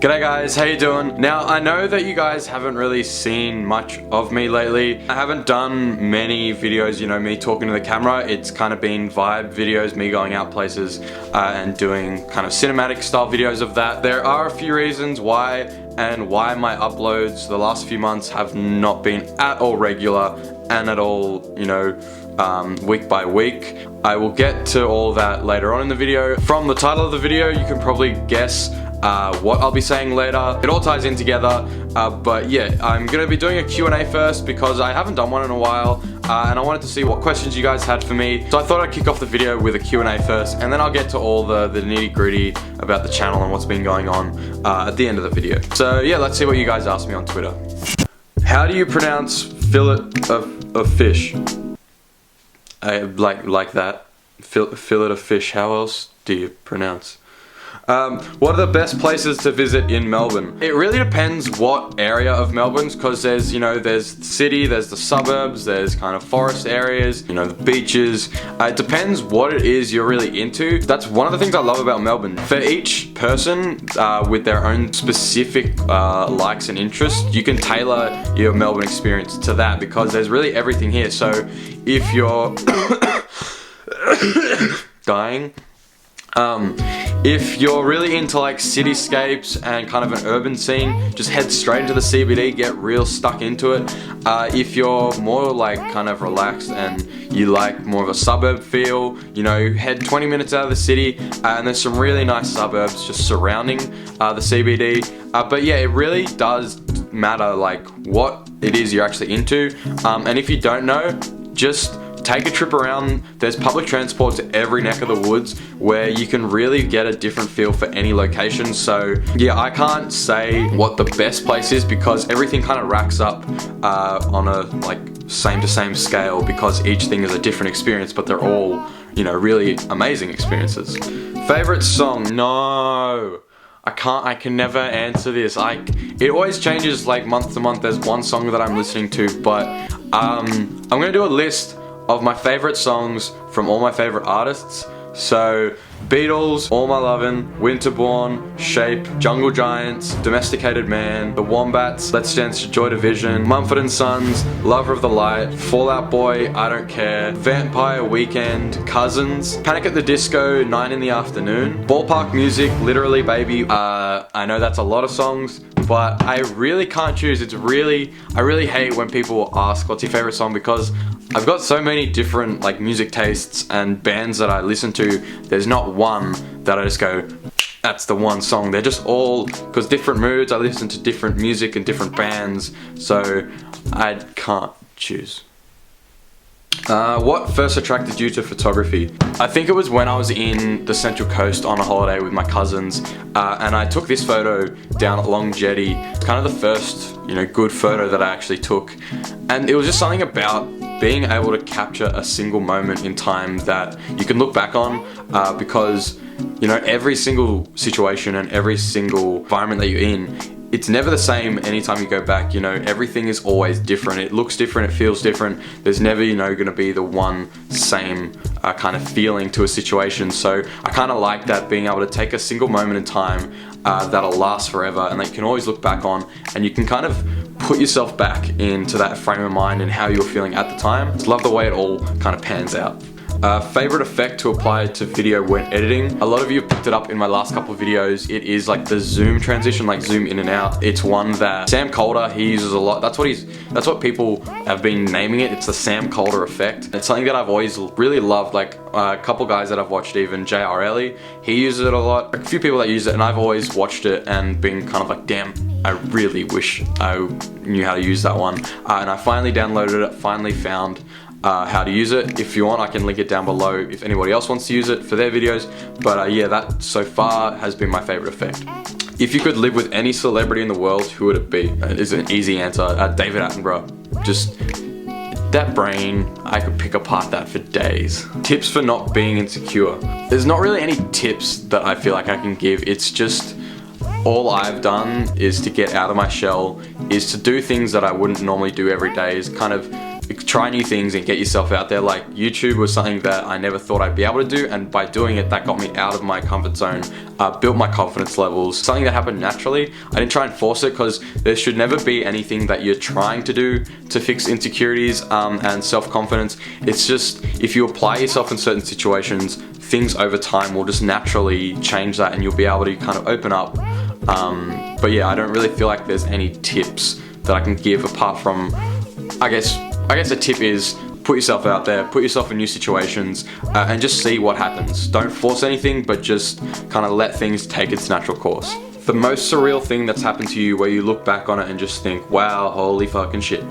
G'day guys, how you doing? Now I know that you guys haven't really seen much of me lately. I haven't done many videos, you know, me talking to the camera. It's kind of been vibe videos, me going out places and doing kind of cinematic style videos of that. There are a few reasons why my uploads the last few months have not been at all regular and at all, you know, week by week. I will get to all that later on in the video. From the title of the video, you can probably guess what I'll be saying later. It all ties in together, but yeah, I'm gonna be doing a Q&A first because I haven't done one in a while, and I wanted to see what questions you guys had for me. So I thought I'd kick off the video with a Q&A first, and then I'll get to all the nitty-gritty about the channel and what's been going on at the end of the video. So yeah, let's see what you guys asked me on Twitter. How do you pronounce fillet of fish? Like that. Fillet of fish. How else do you pronounce? What are the best places to visit in Melbourne? It really depends what area of Melbourne's, because there's, you know, there's the city, there's the suburbs, there's kind of forest areas, you know, the beaches. It depends what it is you're really into. That's one of the things I love about Melbourne. For each person with their own specific likes and interests, you can tailor your Melbourne experience to that, because there's really everything here. So if you're dying, if you're really into like cityscapes and kind of an urban scene, just head straight into the CBD, get real stuck into it. If you're more like kind of relaxed and you like more of a suburb feel, you know, head 20 minutes out of the city, and there's some really nice suburbs just surrounding the CBD. But yeah, it really does matter like what it is you're actually into, and if you don't know, just take a trip around. There's public transport to every neck of the woods where you can really get a different feel for any location. So yeah, I can't say what the best place is because everything kind of racks up on a like same to same scale, because each thing is a different experience, but they're all, you know, really amazing experiences. Favorite song? No, I can never answer this. It always changes like month to month. There's one song that I'm listening to, but I'm gonna do a list of my favorite songs from all my favorite artists. So Beatles, All My Lovin', Winterborn, Shape, Jungle Giants, Domesticated Man, The Wombats, Let's Dance to Joy Division, Mumford & Sons, Lover of the Light, Fall Out Boy, I Don't Care, Vampire Weekend, Cousins, Panic at the Disco, 9 in the Afternoon, Ballpark Music, Literally Baby. I know that's a lot of songs, but I really can't choose. I really hate when people ask what's your favorite song, because I've got so many different like music tastes and bands that I listen to. There's not one that I just go, that's the one song. They're just all, because different moods, I listen to different music and different bands, so I can't choose. What first attracted you to photography? I think it was when I was in the Central Coast on a holiday with my cousins, and I took this photo down at Long Jetty. It's kind of the first, you know, good photo that I actually took, and it was just something about being able to capture a single moment in time that you can look back on, because, you know, every single situation and every single environment that you're in, it's never the same anytime you go back. You know, everything is always different. It looks different, it feels different. There's never, you know, gonna be the one same kind of feeling to a situation. So I kind of like that, being able to take a single moment in time that'll last forever and that you can always look back on, and you can kind of put yourself back into that frame of mind and how you were feeling at the time. Just love the way it all kind of pans out. Favorite effect to apply to video when editing? A lot of you have picked it up in my last couple of videos. It is like the zoom transition, like zoom in and out. It's one that Sam Calder, he uses a lot. That's what people have been naming it. It's the Sam Calder effect. It's something that I've always really loved. Like a couple guys that I've watched, even J.R. Ellie, he uses it a lot. A few people that use it, and I've always watched it and been kind of like, damn, I really wish I knew how to use that one. And I finally downloaded it, finally found how to use it. If you want, I can link it down below if anybody else wants to use it for their videos. But yeah, that so far has been my favorite effect. If you could live with any celebrity in the world, who would it be? It is an easy answer. David Attenborough. Just that brain, I could pick apart that for days. Tips for not being insecure. There's not really any tips that I feel like I can give. It's just all I've done is to get out of my shell, is to do things that I wouldn't normally do every day, is kind of try new things and get yourself out there. Like YouTube was something that I never thought I'd be able to do, and by doing it, that got me out of my comfort zone, built my confidence levels, something that happened naturally. I didn't try and force it, because there should never be anything that you're trying to do to fix insecurities and self-confidence. It's just, if you apply yourself in certain situations, things over time will just naturally change that, and you'll be able to kind of open up. But yeah, I don't really feel like there's any tips that I can give apart from, I guess a tip is put yourself out there, put yourself in new situations, and just see what happens. Don't force anything, but just kind of let things take its natural course. The most surreal thing that's happened to you where you look back on it and just think, wow, holy fucking shit.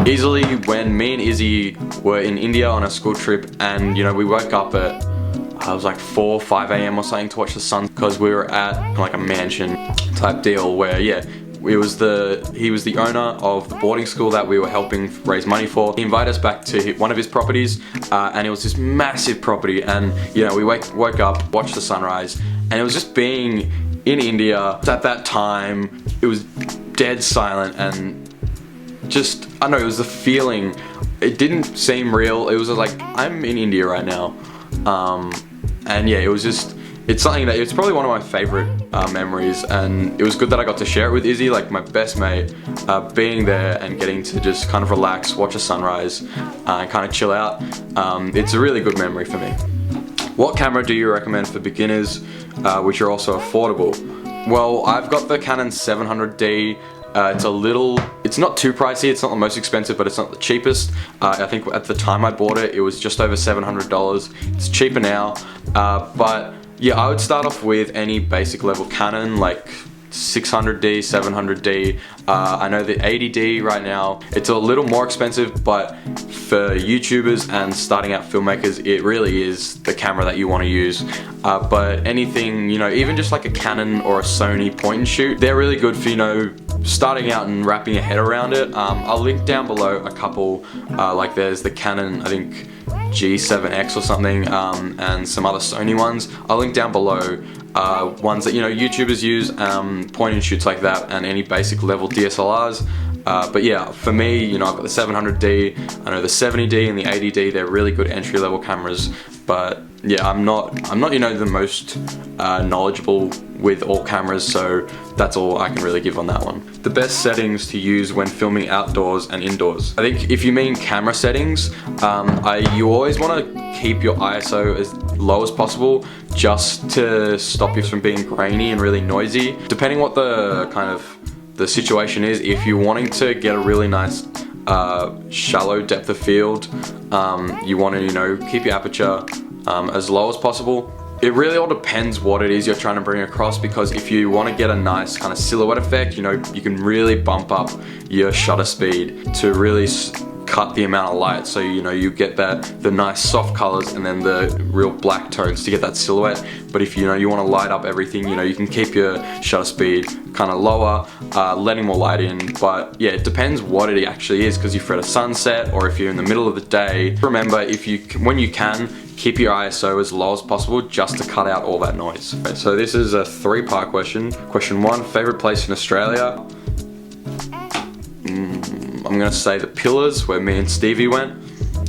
Easily when me and Izzy were in India on a school trip, and you know, we woke up at, it was like 4 or 5 a.m. or something to watch the sun, because we were at like a mansion type deal where, yeah, he was the owner of the boarding school that we were helping raise money for. He invited us back to one of his properties, and it was this massive property, and you know, we woke up, watched the sunrise, and it was just being in India at that time. It was dead silent, and just, I don't know, it was the feeling. It didn't seem real. It was like, I'm in India right now. And yeah, it was just, it's something that, it's probably one of my favorite memories, and it was good that I got to share it with Izzy, like my best mate, being there and getting to just kind of relax, watch a sunrise, and kind of chill out. It's a really good memory for me. What camera do you recommend for beginners, which are also affordable? Well, I've got the Canon 700D. It's not too pricey, it's not the most expensive, but it's not the cheapest. I think at the time I bought it, it was just over $700. It's cheaper now, but yeah, I would start off with any basic level Canon, like 600D, 700D. I know the 80D right now, it's a little more expensive, but for YouTubers and starting out filmmakers, it really is the camera that you want to use. But anything, you know, even just like a Canon or a Sony point and shoot, they're really good for, you know, starting out and wrapping your head around it. I'll link down below a couple, like there's the Canon, I think G7X or something, and some other Sony ones. I'll link down below ones that, you know, YouTubers use, point and shoots like that, and any basic level DSLRs. But yeah, for me, you know, I've got the 700D, I know the 70D and the 80D, they're really good entry level cameras. But yeah, I'm not, you know, the most knowledgeable with all cameras, so that's all I can really give on that one. The best settings to use when filming outdoors and indoors. I think if you mean camera settings, you always want to keep your ISO as low as possible, just to stop you from being grainy and really noisy. Depending what the kind of the situation is, if you're wanting to get a really nice shallow depth of field, you want to, you know, keep your aperture as low as possible. It really all depends what it is you're trying to bring across, because if you want to get a nice kind of silhouette effect, you know, you can really bump up your shutter speed to really cut the amount of light, so you know, you get the nice soft colors and then the real black tones to get that silhouette. But if you know, you want to light up everything, you know, you can keep your shutter speed kind of lower, letting more light in. But yeah, it depends what it actually is, because if you're at a sunset or if you're in the middle of the day, remember, when you can, keep your ISO as low as possible, just to cut out all that noise. Okay, so this is a 3-part question. Question 1, favorite place in Australia? I'm gonna say the Pillars, where me and Stevie went.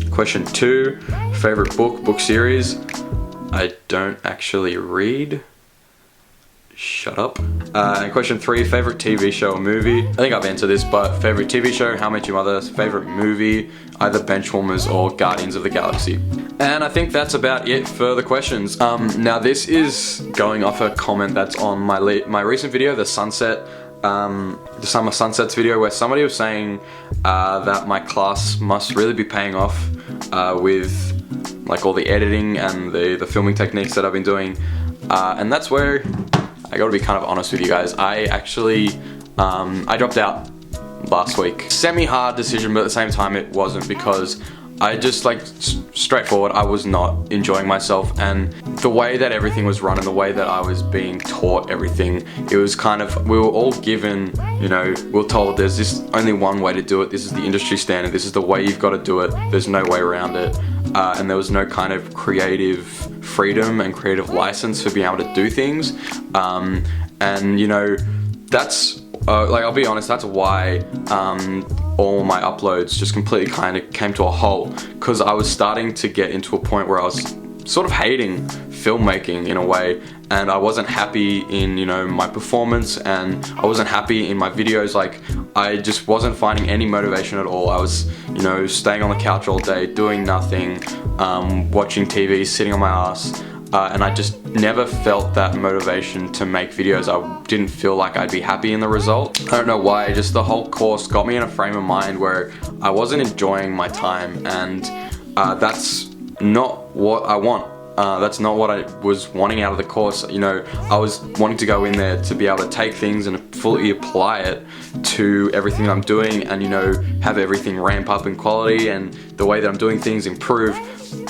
Question 2, favorite book series? I don't actually read. Shut up. And question 3, favorite TV show or movie? I think I've answered this, but favorite TV show, How I Met Your Mother. Favorite movie, either Benchwarmers or Guardians of the Galaxy. And I think that's about it for the questions. Now this is going off a comment that's on my recent video, the Summer Sunsets video, where somebody was saying that my class must really be paying off with like all the editing and the filming techniques that I've been doing. And that's where I gotta be kind of honest with you guys. I actually, I dropped out last week. Semi-hard decision, but at the same time it wasn't, because I just, like, straightforward, I was not enjoying myself, and the way that everything was run and the way that I was being taught everything, it was kind of, we were all given, you know, we were told there's this only one way to do it, this is the industry standard, this is the way you've got to do it, there's no way around it, and there was no kind of creative freedom and creative license for being able to do things, and you know, that's, like, I'll be honest, that's why all my uploads just completely kind of came to a halt, because I was starting to get into a point where I was sort of hating filmmaking in a way, and I wasn't happy in, you know, my performance, and I wasn't happy in my videos. Like, I just wasn't finding any motivation at all. I was, you know, staying on the couch all day, doing nothing, watching TV, sitting on my ass, and I just never felt that motivation to make videos. I didn't feel like I'd be happy in the result. I don't know why, just the whole course got me in a frame of mind where I wasn't enjoying my time, and that's not what I want. That's not what I was wanting out of the course. You know, I was wanting to go in there to be able to take things and fully apply it to everything that I'm doing, and, you know, have everything ramp up in quality and the way that I'm doing things improve.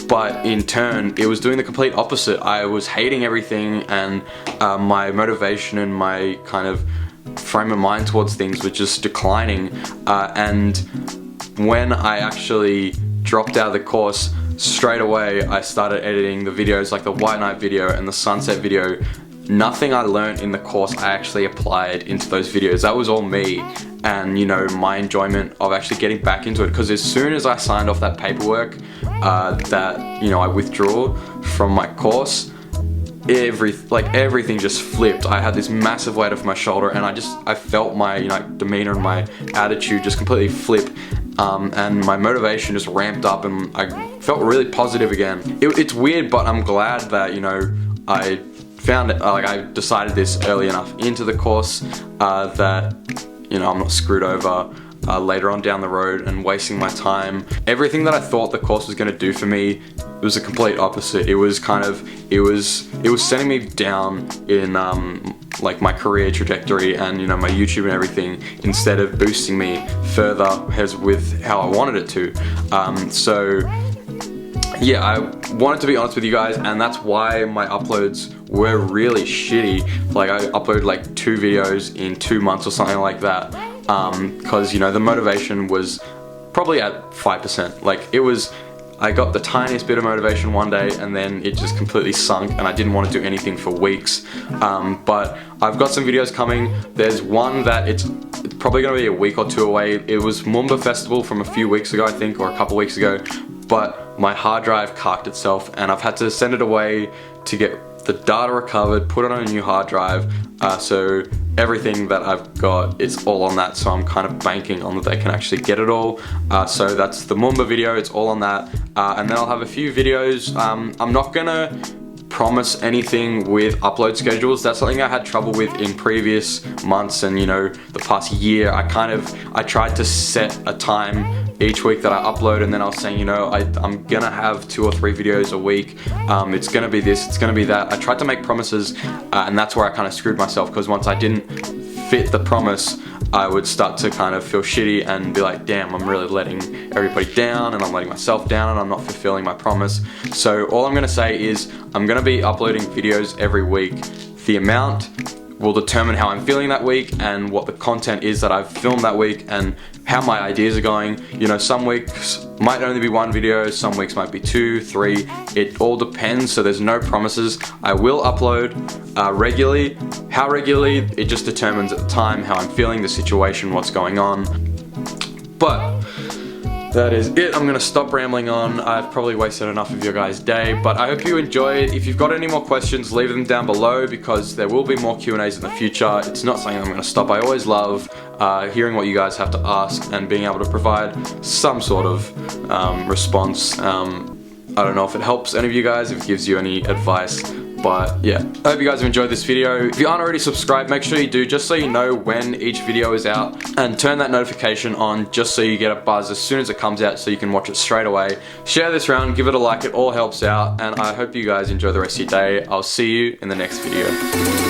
But in turn, it was doing the complete opposite. I was hating everything, and my motivation and my kind of frame of mind towards things was just declining. And when I actually dropped out of the course, straight away I started editing the videos, like the white night video and the sunset video. Nothing I learned in the course I actually applied into those videos. That was all me, and, you know, my enjoyment of actually getting back into it. Because as soon as I signed off that paperwork that, you know, I withdrew from my course, everything just flipped. I had this massive weight off my shoulder, and I felt my, you know, demeanor and my attitude just completely flip. And my motivation just ramped up, and I felt really positive again. It's weird, but I'm glad that, you know, I found it, like, I decided this early enough into the course that, you know, I'm not screwed over later on down the road and wasting my time. Everything that I thought the course was going to do for me, it was a complete opposite. It was sending me down in like my career trajectory and, you know, my YouTube and everything, instead of boosting me further as with how I wanted it to. So yeah, I wanted to be honest with you guys, and that's why my uploads were really shitty. Like, I uploaded like 2 videos in 2 months or something like that, because, you know, the motivation was probably at 5%. Like, I got the tiniest bit of motivation one day, and then it just completely sunk, and I didn't want to do anything for weeks. But I've got some videos coming. There's one that it's probably going to be a week or 2 away. It was Moomba Festival from a few weeks ago, I think, or a couple weeks ago. But my hard drive carked itself, and I've had to send it away to get the data recovered, put it on a new hard drive. So everything that I've got, it's all on that, so I'm kind of banking on that they can actually get it all. So that's the Moomba video, it's all on that. And then I'll have a few videos. I'm not gonna promise anything with upload schedules. That's something I had trouble with in previous months, and, you know, the past year. I tried to set a time each week that I upload, and then I was saying, you know, I'm gonna have 2 or 3 videos a week. It's gonna be this, it's gonna be that. I tried to make promises, and that's where I kind of screwed myself, because once I didn't fit the promise, I would start to kind of feel shitty and be like, damn, I'm really letting everybody down, and I'm letting myself down, and I'm not fulfilling my promise. So all I'm gonna say is I'm gonna be uploading videos every week. The amount will determine how I'm feeling that week, and what the content is that I've filmed that week, and how my ideas are going. You know, some weeks might only be 1 video, some weeks might be 2, 3. It all depends, so there's no promises. I will upload regularly. How regularly, it just determines at the time how I'm feeling, the situation, what's going on. But that is it. I'm gonna stop rambling on. I've probably wasted enough of your guys' day, but I hope you enjoyed. If you've got any more questions, leave them down below, because there will be more Q&As in the future. It's not something I'm gonna stop. I always love hearing what you guys have to ask and being able to provide some sort of response. I don't know if it helps any of you guys, if it gives you any advice. But yeah, I hope you guys have enjoyed this video. If you aren't already subscribed, make sure you do, just so you know when each video is out, and turn that notification on just so you get a buzz as soon as it comes out, so you can watch it straight away. Share this around, give it a like, it all helps out, and I hope you guys enjoy the rest of your day. I'll see you in the next video.